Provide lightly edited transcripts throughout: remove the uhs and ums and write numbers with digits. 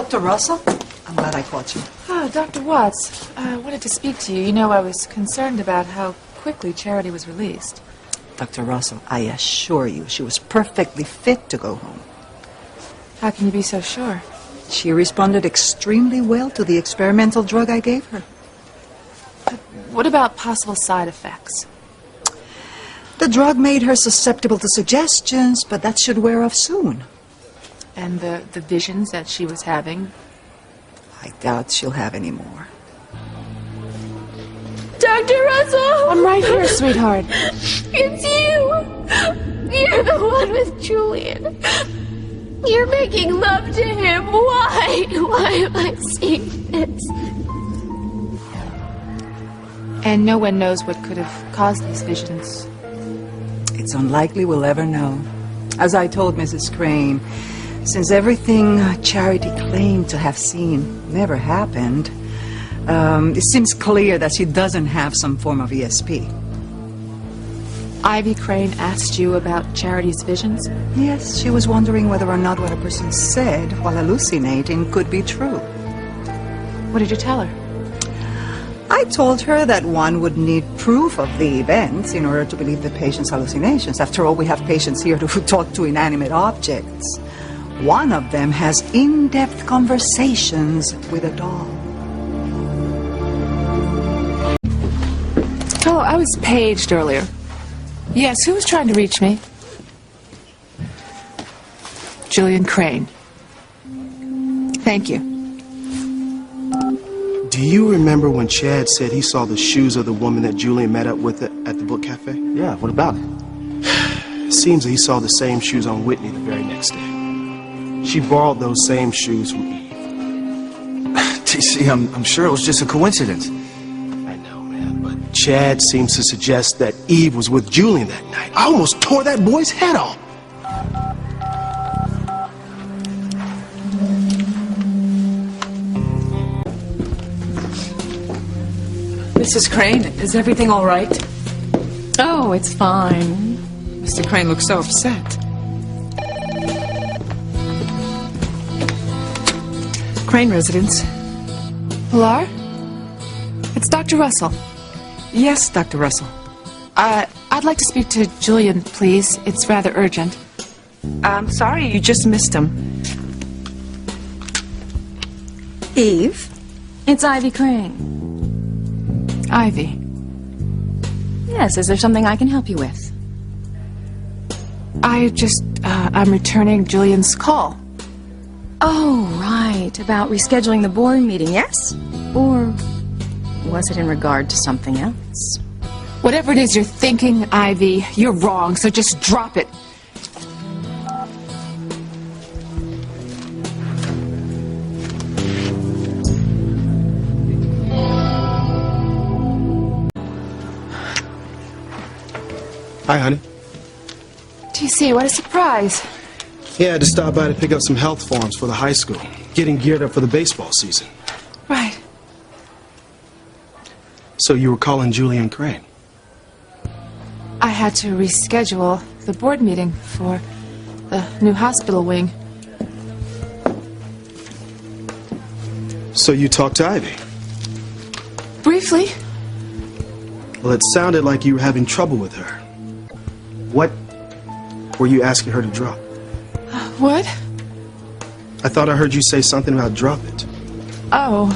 Dr. Russell? I'm glad I caught you. Oh, Dr. Watts, I wanted to speak to you. You know, I was concerned about how quickly Charity was released. Dr. Russell, I assure you, she was perfectly fit to go home. How can you be so sure? She responded extremely well to the experimental drug I gave her. But what about possible side effects? The drug made her susceptible to suggestions, but that should wear off soon. And the visions that she was having? I doubt she'll have any more. Dr. Russell! I'm right here, sweetheart. It's you! You're the one with Julian. You're making love to him. Why? Why am I seeing this? And no one knows what could have caused these visions. It's unlikely we'll ever know. As I told Mrs. Crane, since everything Charity claimed to have seen never happened, it seems clear that she doesn't have some form of ESP. Ivy Crane asked you about Charity's visions? Yes, she was wondering whether or not what a person said while hallucinating could be true. What did you tell her? I told her that one would need proof of the events in order to believe the patient's hallucinations. After all, we have patients here who talk to inanimate objects. One of them has in-depth conversations with a doll. Oh, I was paged earlier. Yes, who was trying to reach me? Julian Crane. Thank you. Do you remember when Chad said he saw the shoes of the woman that Julian met up with at the book cafe? Yeah, what about it? It seems that he saw the same shoes on Whitney the very next day. She borrowed those same shoes from Eve. TC, I'm sure it was just a coincidence. I know, man, but Chad seems to suggest that Eve was with Julian that night. I almost tore that boy's head off. Mrs. Crane, is everything all right? Oh, it's fine. Mr. Crane looks so upset. Crane residence. Pilar? It's Dr. Russell. Yes, Dr. Russell. I'd like to speak to Julian, please. It's rather urgent. I'm sorry, you just missed him. Eve, it's Ivy Crane. Ivy. Yes, is there something I can help you with? I'm returning Julian's call. Oh, right, about rescheduling the board meeting, yes? Or was it in regard to something else? Whatever it is you're thinking, Ivy, you're wrong, so just drop it. Hi, honey. TC, what a surprise. Yeah, I had to stop by to pick up some health forms for the high school. Getting geared up for the baseball season. Right. So you were calling Julian Crane? I had to reschedule the board meeting for the new hospital wing. So you talked to Ivy? Briefly. Well, it sounded like you were having trouble with her. What were you asking her to drop? What? I thought I heard you say something about drop it. Oh.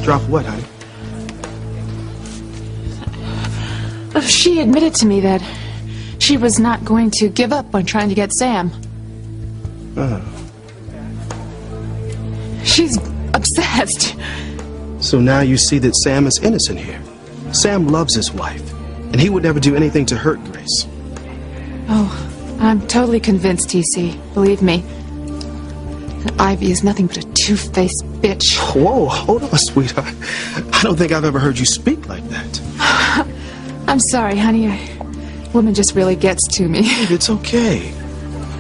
Drop what, honey? She admitted to me that she was not going to give up on trying to get Sam. Oh. She's obsessed. So now you see that Sam is innocent here. Sam loves his wife, and he would never do anything to hurt Grace. Oh, I'm totally convinced, TC. Believe me. Ivy is nothing but a two-faced bitch. Whoa, hold on, sweetheart. I don't think I've ever heard you speak like that. I'm sorry, honey. Woman just really gets to me. Babe, it's okay.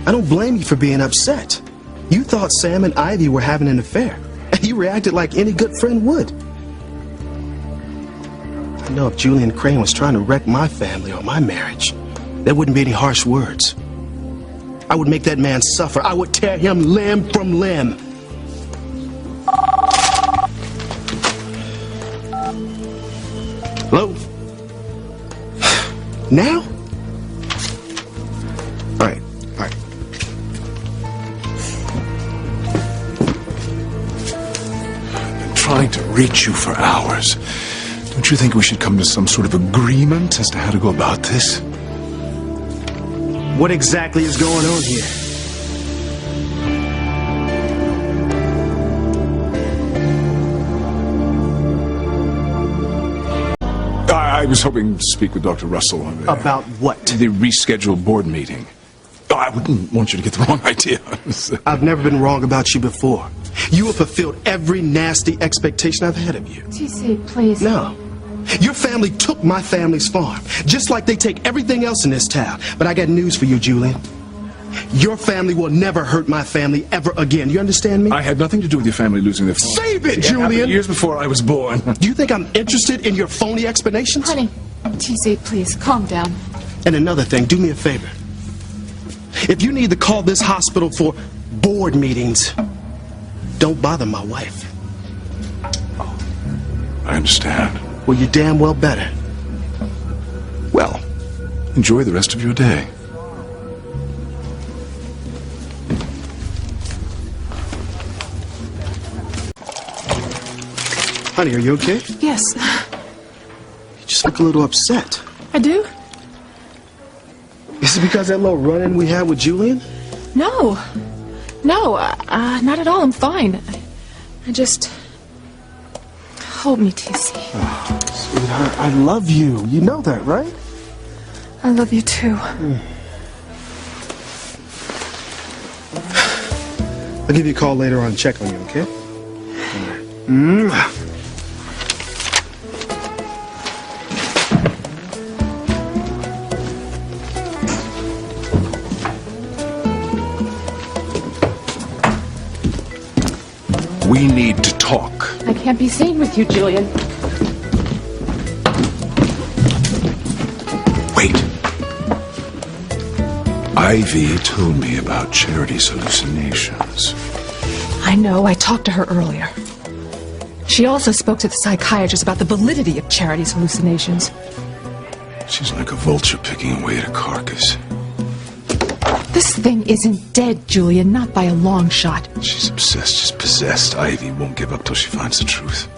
I don't blame you for being upset. You thought Sam and Ivy were having an affair, and you reacted like any good friend would. I know if Julian Crane was trying to wreck my family or my marriage, there wouldn't be any harsh words. I would make that man suffer. I would tear him limb from limb. Hello? Now? All right. Trying to reach you for hours. Don't you think we should come to some sort of agreement as to how to go about this? What exactly is going on here? I was hoping to speak with Dr. Russell. About what? The rescheduled board meeting. I wouldn't want you to get the wrong idea. I've never been wrong about you before. You have fulfilled every nasty expectation I've had of you. TC, please. No. Your family took my family's farm, just like they take everything else in this town. But I got news for you, Julian. Your family will never hurt my family ever again. You understand me? I had nothing to do with your family losing their farm. Save it, It happened Julian! years before I was born. Do you think I'm interested in your phony explanations? Honey, TC, please, calm down. And another thing, do me a favor. If you need to call this hospital for board meetings, don't bother my wife. I understand. Well, you damn well better. Well, enjoy the rest of your day. Honey, are you okay? Yes, You just look a little upset. I do. Is it because of that little run-in we had with Julian? No, not at all. I'm fine. I just... Hold me, TC. Sweetheart, I love you. You know that, right? I love you too. I'll give you a call later on and check on you, okay? All right. Mwah. We need to talk. I can't be seen with you, Julian. Wait. Ivy told me about Charity's hallucinations. I know, I talked to her earlier. She also spoke to the psychiatrist about the validity of Charity's hallucinations. She's like a vulture picking away at a carcass. This thing isn't dead, Julian, not by a long shot. She's obsessed, she's possessed. Ivy won't give up till she finds the truth.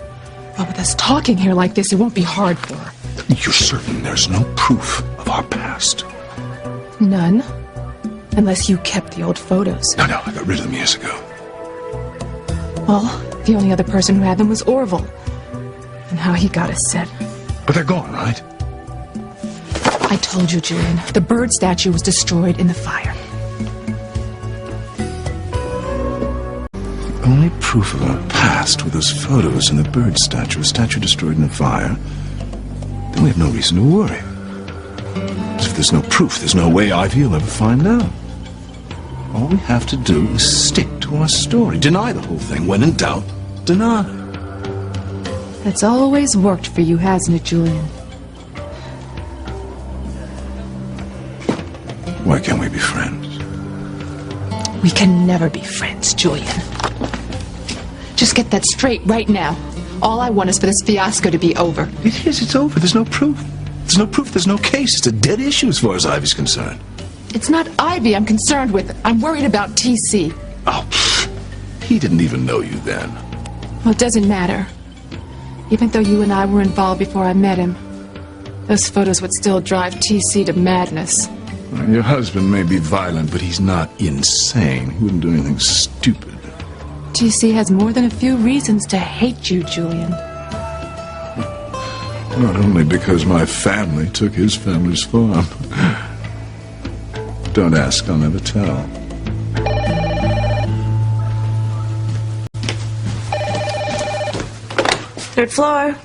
Well, with us talking here like this, it won't be hard for her. You're certain there's no proof of our past? None. Unless you kept the old photos. No, I got rid of them years ago. Well, the only other person who had them was Orville. And how he got us set. But they're gone, right? I told you, Julian, the bird statue was destroyed in the fire. Only proof of our past were those photos and the bird statue, a statue destroyed in a fire. Then we have no reason to worry. If there's no proof, there's no way Ivy will ever find out. All we have to do is stick to our story. Deny the whole thing. When in doubt, deny. That's always worked for you, hasn't it, Julian? Why can't we be friends? We can never be friends, Julian. Just get that straight right now. All I want is for this fiasco to be over. It is. It's over. There's no proof. There's no proof. There's no case. It's a dead issue as far as Ivy's concerned. It's not Ivy I'm concerned with. I'm worried about TC. Oh, he didn't even know you then. Well, it doesn't matter. Even though you and I were involved before I met him, those photos would still drive TC to madness. Your husband may be violent, but he's not insane. He wouldn't do anything stupid. TC has more than a few reasons to hate you, Julian. Not only because my family took his family's farm. Don't ask, I'll never tell. Third floor.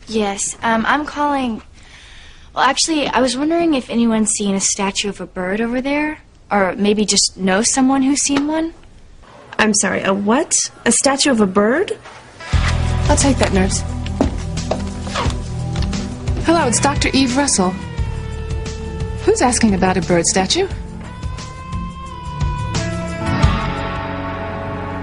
Yes, I'm calling... Well, actually, I was wondering if anyone's seen a statue of a bird over there? Or maybe just knows someone who's seen one? I'm sorry, a what? A statue of a bird? I'll take that, nurse. Hello, it's Dr. Eve Russell. Who's asking about a bird statue?